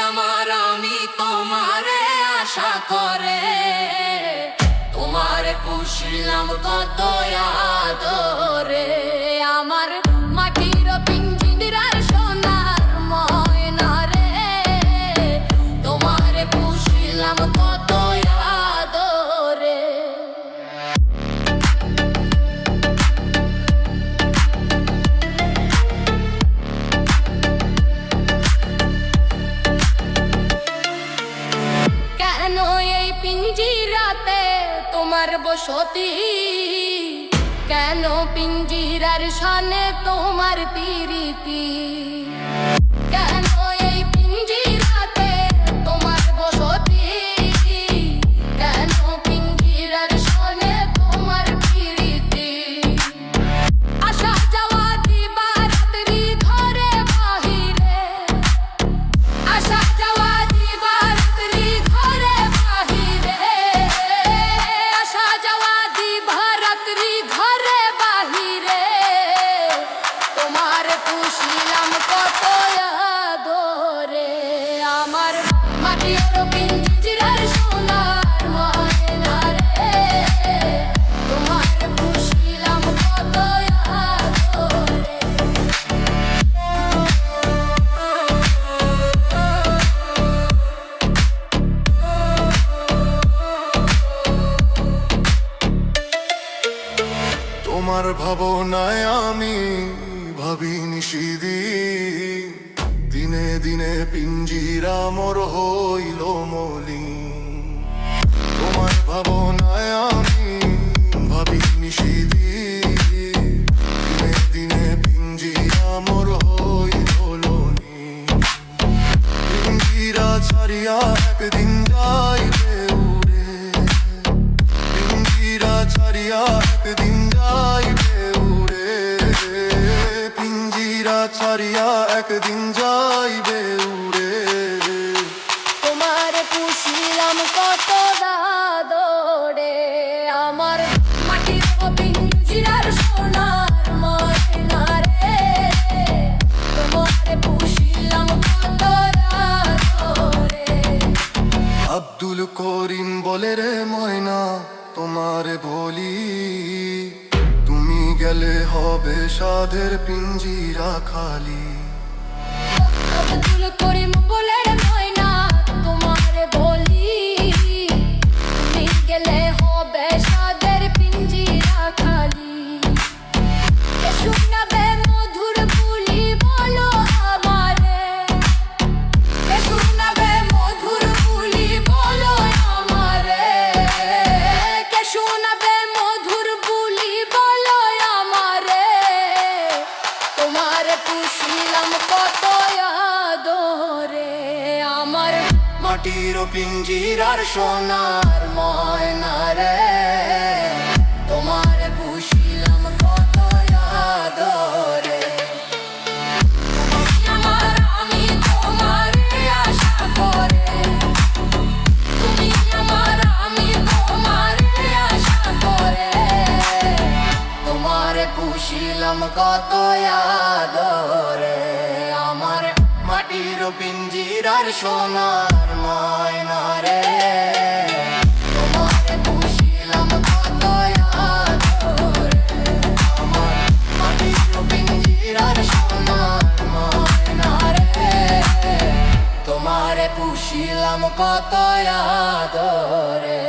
আমার আমি তোমারে আশা করে, তোমারে পুষিলাম কত আদরে। আমার মাটির পিঞ্জিরার সোনার ময়না রে, তোমারে পুষিলাম কত আদরে। কেন এই পিঞ্জিরাতে তোমার বসতি, কেন পিঞ্জিরার শানে তোমার প্রীতি, কেন এই পিঞ্জিরাতে তোমার বসতি, কেন পিঞ্জিরার শানে তোমার প্রীতি। আসা যাওয়া দিবা রাত্রি ঘরে বাহিরে, আসা যাওয়া দিবা রাত্রি ঘরে বাহিরে, আসা যাওয়া দিবা রাত্রি ঘরে বাহিরে। তোমার পুষিলাম কত আদরে, আমার মাটির পিঞ্জিরার সোনার ময়না রে, তোমার পুষিলাম কত আদরে। তোমার ভাবনায় আমি ভাবি নিশিদিন, দিনে দিনে পিঞ্জিরা মোর হইল মলিন। তোমার ভাবনায় আমি ভাবি নিশিদিন, দিনে দিনে পিঞ্জিরা মোর হইল মলিন। পিঞ্জিরা ছাড়িয়া একদিন যাইবে উড়ে, পিঞ্জিরা ছাড়িয়া একদিন যাইবে উড়ে, পিঞ্জিরা ছাড়িয়া একদিন যাইবে উড়ে। তোমার পুষিলাম কত আদরে, আমার মাটির পিঞ্জিরার সোনার ময়না রে, তোমার পুষিলাম কত আদরে। আব্দুল করিম বলে রে ময়না তোমারে বলি, তুমি গেলে হবে সাধের পিঞ্জিরা খালি। আব্দুল করিম বলে রে ময়না তোমারে বলি, তুমি গেলে হবে সাদের পিঞ্জিরা খালি। কে শুনাবে মধুর বুলি বলো আমারে, কে শুনাবে মধুর বুলি বলো আমারে, কে শুনাবে মধুর বুলি বলো আমারে। তোমার পুষিলাম কত আদরে, আমার মাটির পিঞ্জিরার সোনার ময়না রে, তোমার পুষিলাম কত আদরে। তুমি আমার আমি তোমারে আশা করে, তুমি আমার আমি তোমারে আশা করে, তোমারে পুষিলাম কত আদরে। আমার মাটির পিঞ্জিরার সোনার ময়না রে, তোমারে পুষিলাম কত আদরে। আমার মাটির পিঞ্জিরার সোনার ময়না রে, তোমারে পুষিলাম কত আদরে।